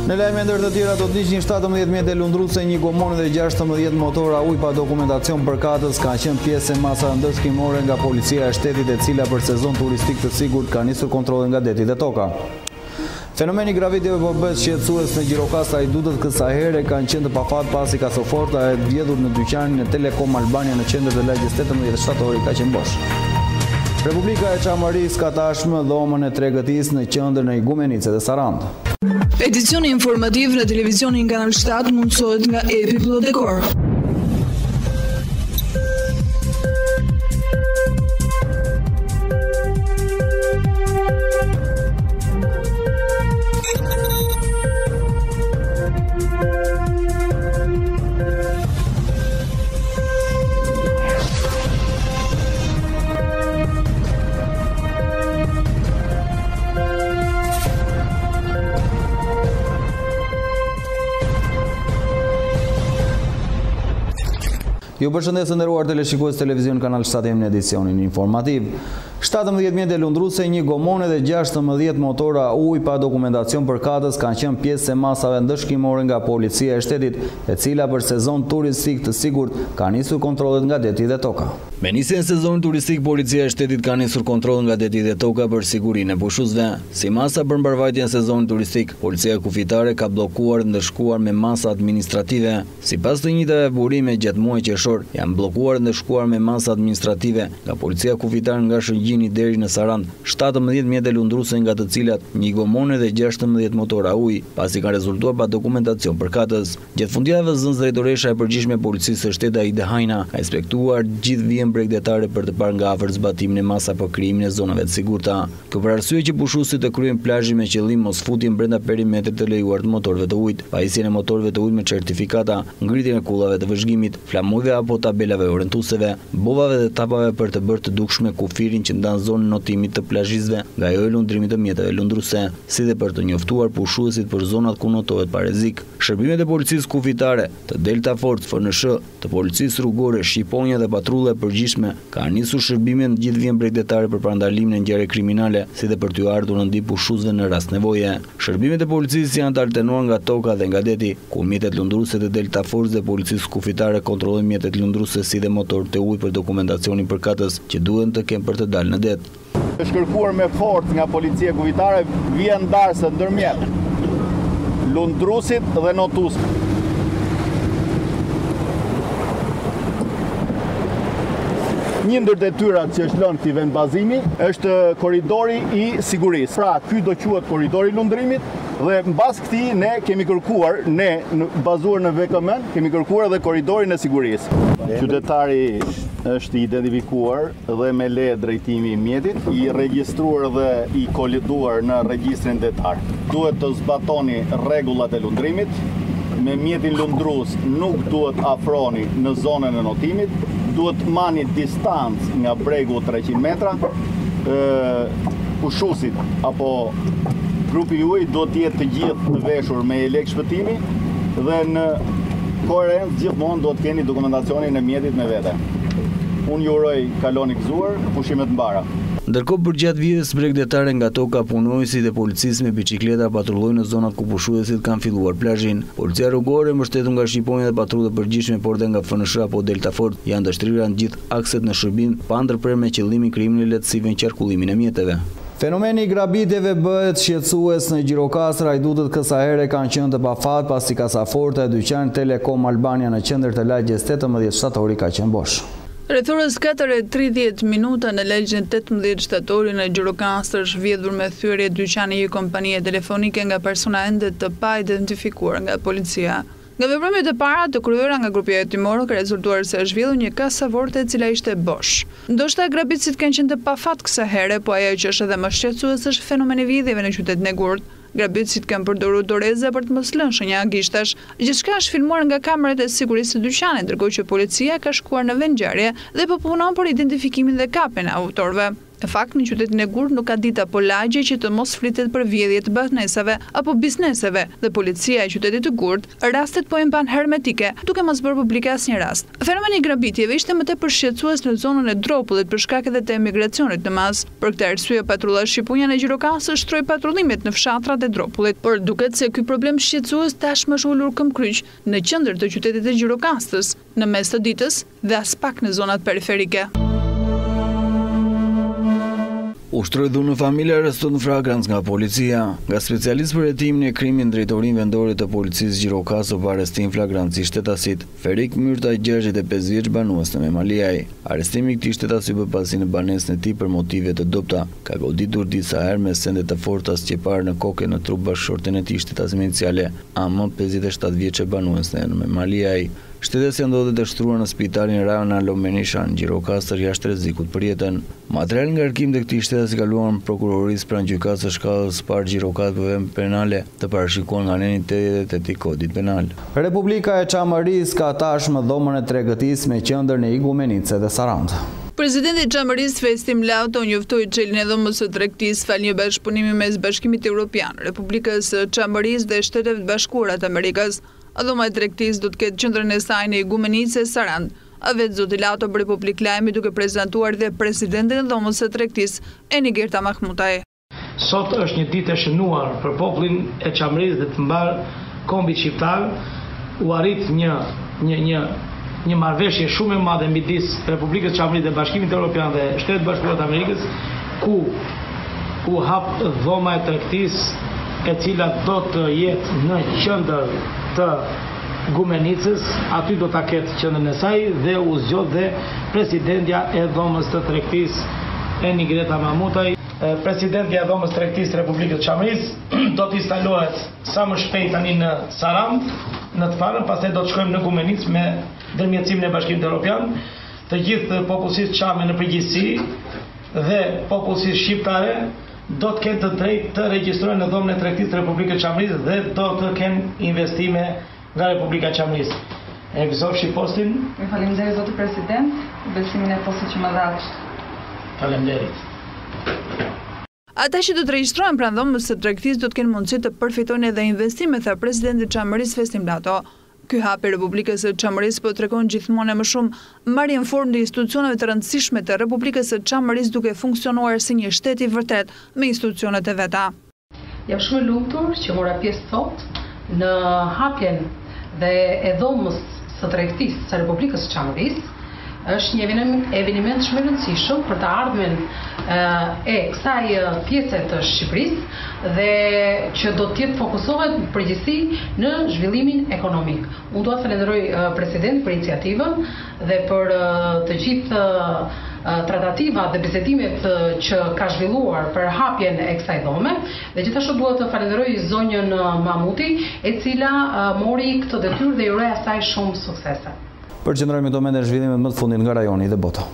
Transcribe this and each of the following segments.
Në lajme ndër të tjera do të ndiqni 17 mjete lundruese, një gomone dhe 16 motora ujë pa dokumentacion përkatës kanë qenë pjesë e masave ndërshkimore nga policia e shtetit, e cila për sezon turistik të sigurt ka nisur kontrolle nga deti dhe toka. Fenomeni graviteve po bëhet shqetësues në Gjirokastra. Idutët kësaj here kanë qenë të pafat pasi kasoforta e vjedhur në dyqanin e Telekom Albania në qendër të lagjes 18 shtatori ka qenë bosh. Republika e Çamarisë ka tashmë dhomën e Tregëtisë në qendër në Igumenice dhe Sarand. Edicioni informativ në televizionin Kanal 7 mundësohet nga Epi Plot Dekor. Ju përshëndes nderuar teleshikues televizion Kanal 7 në edicionin informativ. 17 mjete lundruese, një gomone dhe 16 motora ujë pa dokumentacion përkatës kanë qenë pjesë e masave ndërshkimore nga policia e shtetit, e cila për sezon turistik të sigurt ka nisur kontrollet nga deti dhe toka. Me nisjen e sezonit turistik, policia e shtetit ka nisur kontroll nga deti dhe toka për sigurinë e pushuzve. Si masa për mbarvajtjen e sezonit turistik, policia kufitare ka bllokuar dhe ndëshkuar me masa administrative. Sipas të njëjtave burime gjatë muajit qershor, janë bllokuar dhe ndëshkuar me masa administrative nga policia kufitare nga Shëngjini deri në Sarand 17 mjete lundruese, nga të cilat një gomone dhe 16 motora ujë, pasi kanë rezultuar pa dokumentacion përkatës. Gjatë fundjavës, zënës drejtoresha e përgjithshme e policisë së shtetit Aida Hajna ka inspektuar gjithë vijën bregdetare për të parë nga afër zbatimin e masa për krijimin e zonave të sigurta. Kjo për arsye që pushuesit të kryejnë plazhin me qëllim mos futjen brenda perimetrit të lejuar të motorëve të ujit, pajisjen e motorëve të ujit me certifikata, ngritjen e kullave të vëzhgimit, flamujve apo tabelave orientueseve, bovave dhe tapave për të bërë të dukshme kufirin që ndan zonën notimit të plazhizve nga ajo e lundrimit të mjeteve lundruese, si dhe për të njoftuar pushuesit për zonat ku notohet pa rrezik. Shërbimet e policisë kufitare, të Delta Force, FNSH, të policisë rrugore, shqiponja dhe patrulla e përgjithshme ka nisur shërbime në gjithë vijën bregdetare për parandalimin e ngjarjeve kriminale, si dhe për t'u ardhur në ndihmë pushuesve në rast nevoje. Shërbimet e policisë janë të alternuar nga toka dhe nga deti, ku mjetet lundruese të Delta Force dhe policisë kufitare kontrollojnë mjetet lundruese si dhe motorët e ujit për dokumentacionin përkatës që duhen të kenë për të dalë në det. Është kërkuar me forcë nga policia kufitare vija ndarëse ndërmjet lundruesit dhe notuesit. Një ndër detyrat që është lënë këtij vendbazimi është korridori i sigurisë. Pra, ky do quhet korridori i lundrimit dhe mbas këtij ne kemi kërkuar, bazuar në VKM, kemi kërkuar edhe korridorin e sigurisë. Qytetari është identifikuar dhe me leje drejtimi i mjetit, i regjistruar dhe i koliduar në regjistrin detar. Duhet të zbatoni rregullat e lundrimit, me mjetin lundrues nuk duhet afroni në zonën e notimit, duhet mani distancë nga bregu 300 metra, pushuesit apo grupi juaj do të jetë të gjithë të veshur me lek shpëtimi dhe në koherencë gjithmonë do të keni dokumentacionin e mjetit me vete. Unë ju uroj kaloni gëzuar, pushimet mbara. Ndërkohë, përgjatë vijës bregdetare nga toka, punonësit e policisë me bicikleta patrullojnë në zonat ku pushuesit kanë filluar plazhin. Policia rrugore, mbështetur nga shqiponja dhe patrullët përgjithshme, por dhe nga FNSH apo Delta Force, janë ndështrira në gjithë akset në shërbim pa ndërprerje me qëllimin krijimin e lehtësive në qarkullimin e mjeteve. Fenomeni i grabitjeve bëhet shqetësues në Gjirokastra. Idutët kësaj here kanë qenë të pafat pasi kasaforta e dyqanit Telekom Albania në qendër të lagjes 18 shtatori ka qenë bosh. Rreth orës 4:30 minuta në lagjen 18 shtatori në Gjirokastër është vjedhur me thyerje dyqani i një kompanie telefonike nga persona ende të pa identifikuar nga policia. Nga veprimet e para të kryera nga grupi hetimor ka rezultuar se është vjedhur një kasaforte e cila ishte bosh. Ndoshta grabitësit kanë qenë të pafat kësaj here, po ajo që është edhe më shqetësues është fenomeni vjedhjeve në qytetin e Gurt. Grabitësit kanë përdorur doreze për të mos lënë shenja gishtash. Gjithçka është filmuar nga kamerat e sigurisë së dyqanit, ndërkohë që policia ka shkuar në vend ngjarje dhe po punon për identifikimin dhe kapjen e autorëve. E fakt, në qytetin e Gurë nuk ka ditë apo lagje që të mos flitet për vjedhje të banesave apo bizneseve dhe policia e qytetit të Gurët rastet po e mban hermetike, duke mos bërë publike asnjë rast. Fenomeni i grabitjeve ishte më tepër shqetësues në zonën e Dropullit për shkak edhe të emigracionit në mas. Për këtë arsye patrulla shqipunja në Gjirokastër shtroi patrullimet në fshatrat e Dropullit, por duket se ky problem shqetësues tashmë është ulur këmbkryq në qendër të qytetit të Gjirokastës, në mes të ditës dhe as pak në zonat periferike. Ushtroi dhunë në familje arrestuar në flagrancë nga policia. Nga specialist për hetimin e krimit në drejtorinë vendore të policisë Gjirokastër pa arrestim flagrancë shtetasit Ferik Myrta, 65 vjeç, banues në Memaliaj. Arrestimi i këtij shtetasi bë pasi në banesën e tij për motive të dobta ka goditur disa herë me sende të forta sqepar në kokë në trup bashkëshorten e tij shtetasi iniciale AM, 57 vjeçë, banues në Memaliaj. Shtetësia ndodhet e shtruar në spitalin rajonal LAJME në Gjirokastër jashtë rrezikut për jetën. Material nga kërkim të këtij shtetësi kaluar në prokurorisë pranë gjykatës së shkallës parë Gjirokastër për vemë penale të parashikuar nga aneni 88 i kodit penal. Republika e Çamërisë ka tashmë dhomën e tregëtisë me qendër në Igumenice dhe Sarandë. Presidenti i Çamërisë Festim Lauto njoftoi çeljen e dhomës së tregtisë fal një bashkëpunimi mes Bashkimit Evropian, Republikës së Çamërisë dhe Shteteve të Bashkuara të Amerikës. Dhoma e tregtisë do të ketë qendrën e saj në Igumenice, Sarandë. Vet zoti Lauto për Republik LAJME duke prezantuar dhe presidentin e dhomës së tregtisë, Enigerta Mahmutaj. Sot është një ditë e shënuar për popullin e Çamërisë dhe të mbar kombit shqiptar. U arrit një marrëveshje shumë e madhe midis Republikës së Çamërisë dhe Bashkimit Evropian dhe Shtetet Bashkuara të Amerikës, ku u hap dhoma e tregtisë, e cila do të jetë në qendër të Gumenicës. Aty do ta ketë qendrën e saj dhe u zgjodh dhe presidentja e dhomës të tregtisë, Enigerta Mahmutaj. Presidentja e dhomës së tregtisë të Republikës së Çamërisë do të instalohet sa më shpejt tani në Sarandë, në të parën, pastaj do të shkojmë në Gumenicë me ndërmjetësimin e Bashkimit Evropian. Të gjithë popullsisë çame në përgjithësi dhe popullsisë shqiptare do të kenë të drejtë të regjistrojnë në dhomën e tregtisë të Republikës së Çamërisë dhe do të kenë investime nga Republika e Çamërisë. E gëzofshi postin. Faleminderit zoti president, besimin e postit që më dhash. Faleminderit. Ata që do të regjistrohen pranë dhomës së tregtisë do të kenë mundësi të përfitojnë edhe investime, tha presidenti i Çamërisë Festim Lauto. Ky hap i Republikës së Çamërisë po tregon gjithmonë më shumë marrjen formë të institucioneve të rëndësishme të Republikës së Çamërisë duke funksionuar si një shtet i vërtet me institucionet e veta. Jam shumë e lumtur që mora pjesë sot në hapjen dhe e dhomës së tregtisë së Republikës së Çamërisë. Është një eveniment shumë i rëndësishëm për të ardhmen e kësaj pjese të Shqipërisë dhe që do të jetë fokusohet përgjithësi në zhvillimin ekonomik. Unë dua të falenderoj presidentin për iniciativën dhe për të gjithë tratativa dhe bisedimet që ka zhvilluar për hapjen e kësaj dhome dhe gjithashtu dua të falenderoj zonjën Mahmuti, e cila mori këtë detyrë dhe i uroj asaj shumë suksese. Përqendrojmë këto momente në zhvillimet më të fundit nga rajoni dhe bota.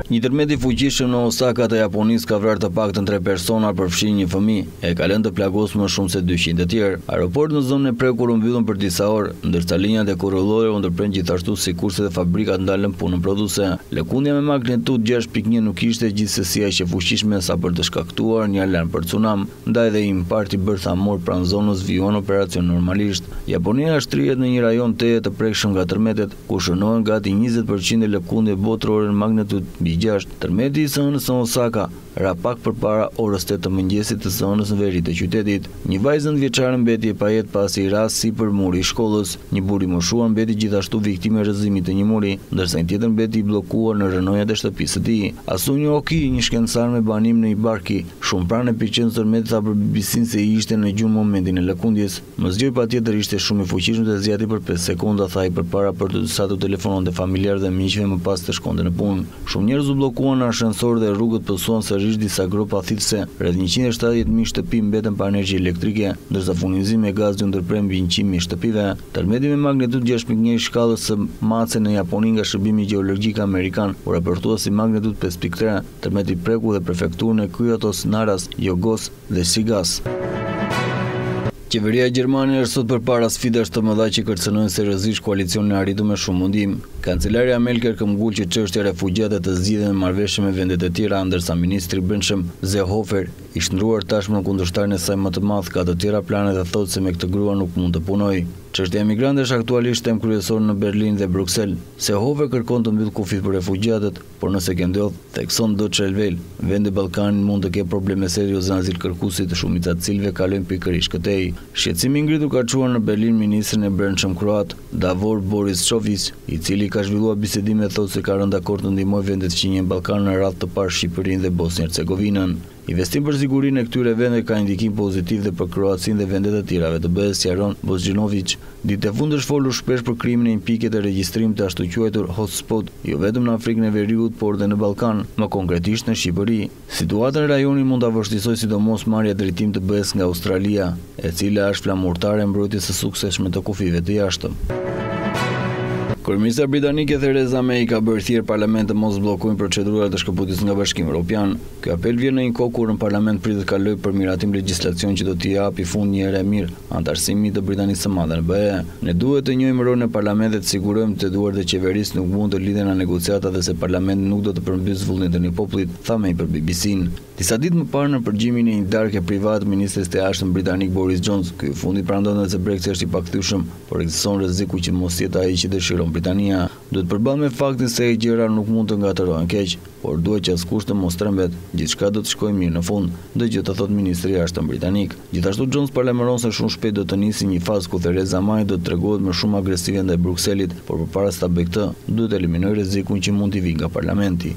Një tërmet i fuqishëm në Osaka të Japonisë ka vrarë të paktën 3 persona për fshirje një fëmijë, e ka lënë të plagosur më shumë se 200 të tjerë. Aeroporti në zonën e prekur u mbyllën për disa orë, ndërsa linjat e kurrëllore u ndërpren gjithashtu si kurse dhe fabrikat ndalën punën produse. Lëkundja me magnitudë 6.1 nuk ishte gjithsesi aq e fuqishme sa për të shkaktuar një alarm për tsunam, ndaj dhe impakti bërthamor pranë zonës vijuan operacion normalisht. Japonia shtrihet në një rajon teje të prekshëm nga tërmetet, ku shënohen gati 20% e lëkundje botërore në magnitudë 6. Tërmeti i zonës në Osaka ra pak përpara orës 8 të mëngjesit të zonës në veri të qytetit. Një vajzë 9 vjeçare mbeti e pajet pasi i ras sipër muri i shkollës. Një burr i moshuar mbeti gjithashtu viktimë e rrëzimit të një muri, ndërsa një tjetër mbeti i bllokuar në rënojat e shtëpisë së tij. Asunjo Oki, një shkencëtar me banim në Ibarki, shumë pranë epiqendrit të tërmetit, tha për BBC-n se i ishte në gjumë momentin e lëkundjes. Mëzgjoj patjetër ishte shumë i fuqishëm dhe zgjati për 5 sekonda, tha i përpara për të sa të telefononte familjarë dhe miqve më pas të shkonte në punë. Shumë njerëz u bllokuan në ashensor dhe rrugët pësuan sërish disa gropa thithse. Rreth 170.000 shtëpi mbeten pa energji elektrike, ndërsa furnizimi me gaz u ndërprer mbi 100.000 shtëpive. Tërmeti me magnitudë 6.1 i shkallës së Mace në Japoni nga Shërbimi Gjeologjik Amerikan u raportua si magnitudë 5.3. Tërmeti preku dhe prefekturën e Kyotos, Naras, Yogos dhe Shigas. Qeveria gjermane është sot përpara sfidash të mëdha që kërcënojnë seriozisht koalicionin e arritur me shumë mundim. Kancelarja Merkel këmbgul që çështja e refugjatëve të zgjidhen në marrëveshje me vendet e tjera, ndërsa ministri i Brendshëm Seehofer i shndruar tashmë në kundërshtarin e saj më të madh ka të tjera plane dhe thotë se me këtë grua nuk mund të punojë. Çështja e emigrantëve është aktualisht temë kryesore në Berlin dhe Bruksel. Seehofer kërkon të mbyll kufit për refugjatët, por nëse ke ndodh, thekson do Çelvel, vendi i Ballkanit mund të ketë probleme serioze në azil kërkuesit, shumica të cilëve kalojnë pikërisht këtej. Shqetësimi ngritur ka çuar në Berlin ministrin e Brendshëm kroat, Davor Borisovich, i cili ka zhvilluar bisedime thotë se ka rënë dakord të ndihmojë vendet që njehen Ballkanin në radhë të parë Shqipërinë dhe Bosnjë-Hercegovinën. Investim për sigurinë e këtyre vendeve ka indikim pozitiv dhe për Kroacinë dhe vendet e tjera, VTB-s sqaron Bozgjinović. Ditë e fundit është folur shpesh për krimin e impikjet e regjistrimit të ashtu quajtur hotspot, jo vetëm në Afrikën e Veriut, por edhe në Ballkan, më konkretisht në Shqipëri. Situata në rajonin mund ta vështirësojë sidomos marrja drejtim të BE-s nga Australia, e cila është flamurtare e mbrojtjes së suksesshme të kufive të jashtëm. Kryeministra britanike Theresa May ka bërë thirrje parlament të mos bllokojnë procedurat të shkëputjes nga Bashkimi Evropian. Ky apel vjen në një kohë kur në parlament pritet kaloj për miratim legjislacion që do t'i japi fund një ere mirë antarësimit të Britanisë së Madhe në BE. Ne duhet të njohim rolin e parlamentit, të sigurojmë të duart e qeverisë nuk mund të lidhen në negociata dhe se parlamenti nuk do të përmbysë vullnetin e popullit, tha May për BBC-n. Disa ditë më parë në përgjimin e një darke privat ministrit të jashtëm britanik Boris Johnson, ky i fundit pranon se Brexit është i pakthyeshëm, por ekziston rreziku që mos jetë ai që dëshiron Britania. Duhet përballet me faktin se gjëra nuk mund të ngatërohen keq, por duhet që askush të mos trembet, gjithçka do të shkojë mirë në fund, dëgjoj të thotë ministri i jashtëm britanik. Gjithashtu Johnson paralajmëron se shumë shpejt do të nisë një fazë ku Theresa May do të tregohet më shumë agresive ndaj Brukselit, por përpara se ta bëjë këtë, duhet të eliminojë rrezikun që mund t'i vijë nga parlamenti.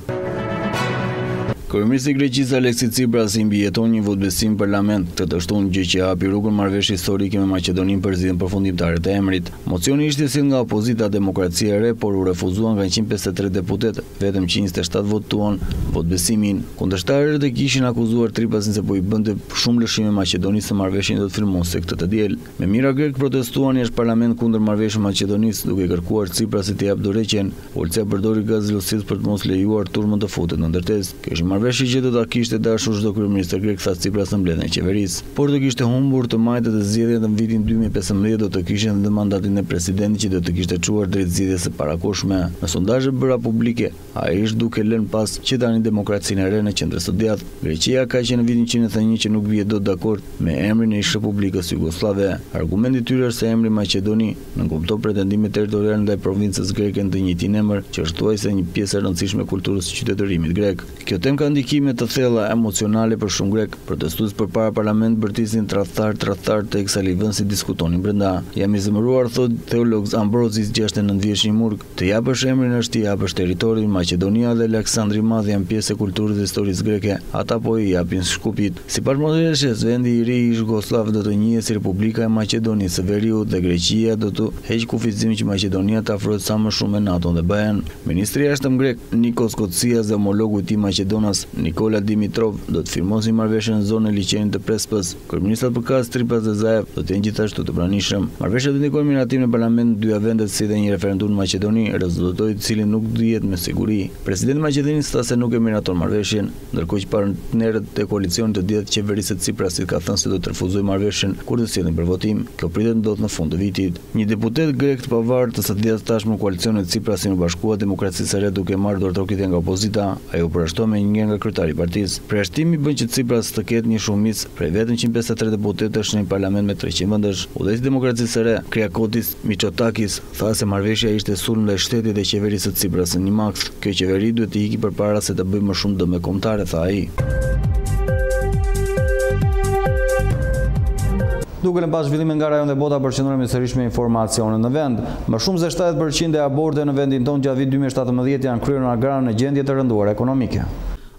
Kryeministri i Greqisë Aleksis Tsipras i mbijeton një votë besim në parlament këtë të shtunë, gjë që hapi rrugën marrëveshje historike me Maqedoninë për zgjidhjen përfundimtare të emrit. Mocioni ishte sjellë nga opozita Demokracia e Re, por u refuzuan nga 153 deputet, vetëm 27 votuan votë besimin. Kundërshtarët e kishin akuzuar Tsiprasin se po i bënte shumë lëshime Maqedonisë se marrëveshjen do të firmonte këtë të diel. Me mira grek protestuan jashtë parlament kundër marrëveshjes Maqedonisë, duke kërkuar Tsiprasit të japë dorëheqjen. Policia përdori gaz lëvizjes për të mos lejuar turmën të futet në ndërtesë. Kjo është marrëveshje që do ta kishte dashur çdo kryeminist grek, tha Tsipras në mbledhjen e qeverisë, por do kishte humbur të majtet e zgjedhjeve në vitin 2015, do të kishte edhe mandatin e presidentit që do të kishte çuar drejt zgjedhjes së parakohshme. Në sondazhe bëra publike, ai është duke lënë pas që tani demokracinë e re në qendër së djathtë. Greqia ka qenë në vitin 1991 që nuk vije dot dakord me emrin e ish-republikës Jugoslave. Argumenti i tyre është se emri Maqedoni nënkupton pretendimet territoriale ndaj provincës greke në të njëjtin emër, që është thuajse një pjesë e rëndësishme e kulturës së qytetërimit grek. Kjo temë ka ndikime të thella emocionale për shumë grek. Protestues përpara parlamentit bërtisin tradhtar teksa livënësi diskutonin brenda. Jam i zemëruar, thot teolog Ambrozis, 69 vjeç i murg. Të japësh emrin është të japësh territorin. Maqedonia dhe Aleksandri i Madh janë pjesë e kulturës dhe historisë greke. Ata po i japin shkupit. Sipas modeleshës, vendi i ri i Jugosllav do të njihet si Republika e Maqedonisë së Veriut dhe Greqia do të heqë kufizimin që Maqedonia të afrohet sa më shumë me NATO dhe BE-n. Ministri i jashtëm grek Nikos Kotsias dhe homologu i tij Maqedonas Nikola Dimitrov do të firmosin marrëveshjen në zonën e liçenit të Prespës. Kryeministrat përkatës Tsipras dhe Zaev do të jenë gjithashtu të pranishëm. Marrëveshja do ndikojë miratimin e parlamentit në dyja vendet si dhe një referendum në Maqedoni, rezultoi i cili nuk dihet me siguri. Presidenti i Maqedonisë tha se nuk e miraton marrëveshjen, ndërkohë që partnerët e koalicionit të djathtë qeverisë të Tsiprasit ka thënë se do të refuzojë marrëveshjen kur të sillen për votim. Kjo pritet ndodh në fund të vitit. Një deputet grek të pavarur të së djathtë tashmë koalicionit Tsiprasin u bashkua Demokracisë së Re duke marrë dorë trokitje nga opozita. Ai u përshtatoi me një nga kryetari i partisë. Përjashtimi bën që Tsipras të ketë një shumicë prej vetëm 153 deputetësh në një parlament me 300 vendesh. Udhëheqësi i Demokracisë së Re, Kriakotis Mitsotakis, tha se marrëveshja ishte sulm ndaj shtetit dhe qeverisë së Tsiprasit në maks. Kjo qeveri duhet të ikë përpara se të bëjë më shumë dëm kombëtare, tha ai. Duke në pas zhvillimin nga rajon dhe bota, përqendrohemi sërish me informacione në vend. Më shumë se 70% e aborteve në vendin tonë gjatë vitit 2017 janë kryer në agra në gjendje të rënduar ekonomike.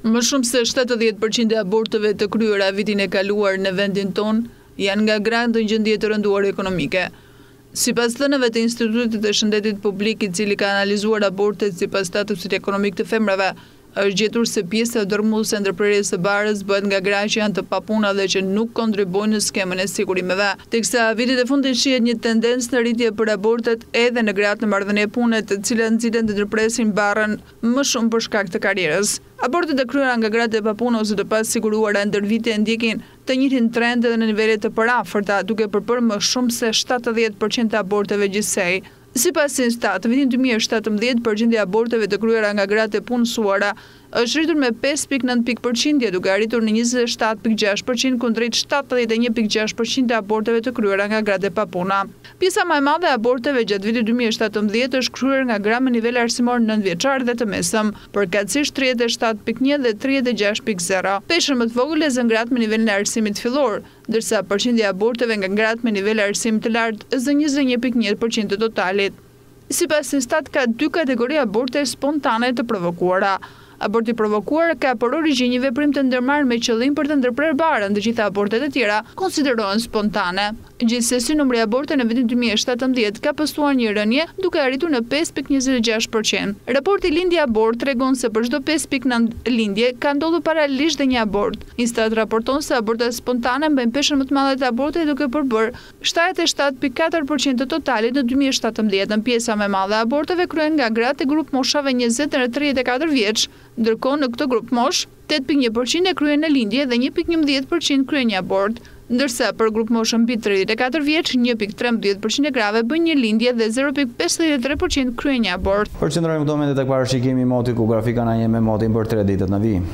Më shumë se 70% e aborteve të kryera vitin e kaluar në vendin tonë janë nga gra në gjendje të rënduar ekonomike. Sipas thënieve të Institutit të Shëndetit Publik, i cili ka analizuar abortet sipas statusit ekonomik të femrave, është gjetur se pjesa dërmuese e ndërprerjes së barës bëhet nga gra që janë të papuna dhe që nuk kontribuojnë në skemën e sigurimeve. Teksa vitit e fundit shihet një tendencë në rritje për abortet edhe në gratë në marrëdhënie pune, të cilat nxiten të ndërpresin barrën më shumë për shkak të karrierës. Abortet e kryera nga gratë e papuna ose të pasiguruara ndër vite ndjekin të njëjtin trend edhe në nivele të paraafërta, duke përpër më shumë se 70% të aborteve gjithsej. Sipas Instat, në vitin 2017, përgjendja e aborteve të kryera nga gratë e punësuara është rritur me 5.9%, duke arritur në 27.6% kundrejt 71.6% të aborteve të kryera nga gratë e papuna. Pjesa më e madhe e aborteve gjatë vitit 2017 është kryer nga gra me nivel arsimor 9 vjeçar dhe të mesëm, përkatësisht 37.1 dhe 36.0. Peshën më të vogël e zën gratë me nivelin e arsimit fillor, ndërsa përqindja e aborteve nga gratë me nivel e arsimit të lartë zën 21.1% të totalit. Sipas Instat, ka 2 kategori aborte spontane të provokuara. Aborti provokuar ka për origjinë një veprim të ndërmarrë me qëllim për të ndërprer barën, të gjitha abortet e tjera konsiderohen spontane. Gjithsesi, numri i aborteve në vitin 2017 ka postuar një rënje duke arritur në 5.26%. Raporti lindje abort tregon se për çdo 5.9 lindje ka ndodhur paralelisht dhe një abort. Instat raporton se abortet spontane mbajnë peshën më të madhe të aborteve duke përbërë 77.4% të totalit në 2017. Pjesa më e madhe e aborteve kryen nga gratë e grup moshave 20 deri në 34 vjeç, ndërkohë në këtë grup mosh 8.1% e kryen në lindje dhe 1.11% kryen një abort, ndërsa për grup moshën mbi 34 vjeç 1.13% e grave bën një lindje dhe 0.53% kryen një abort. Përqendrojmë këto momente tek parashikimi i motit, ku grafika na jep me motin për 3 ditët në vijim.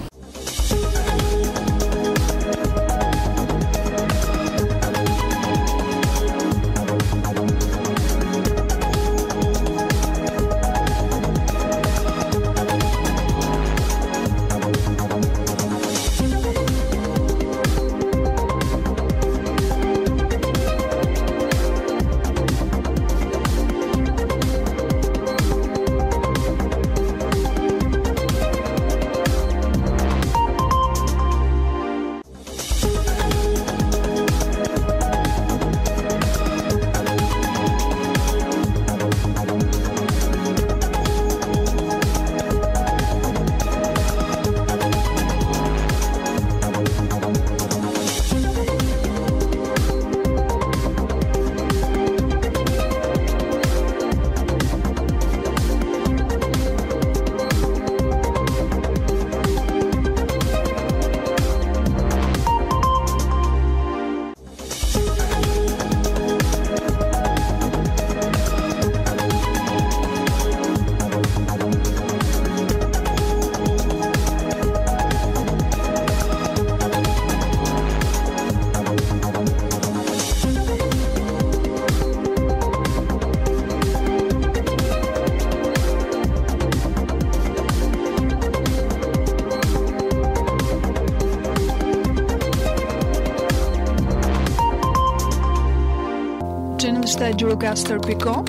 Gjurokastër.com,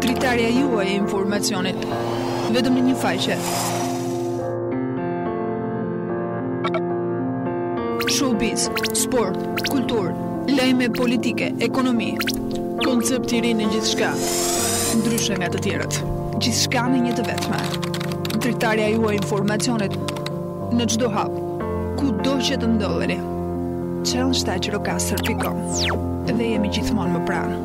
dritarja juaj e informacionit, vetëm në një faqe. Showbiz, sport, kulturë, lajme politike, ekonomi, koncept i ri në gjithçka, ndryshe nga të tjerët. Gjithçka në një të vetme. Dritarja juaj e informacionit në çdo hap, kudo që të ndodheni. Gjurokastër.com. Dhe jemi gjithmonë më pranë.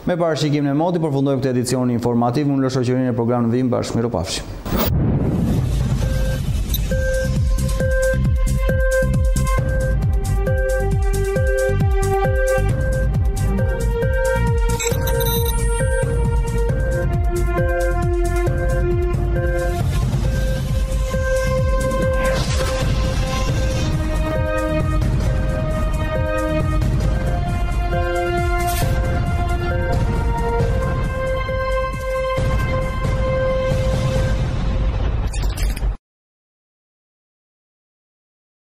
Me parashikimin e motit përfundojmë këtë edicion informativ. Unë lë shoqërinë e programit në vijim bashkë. Miropafshim.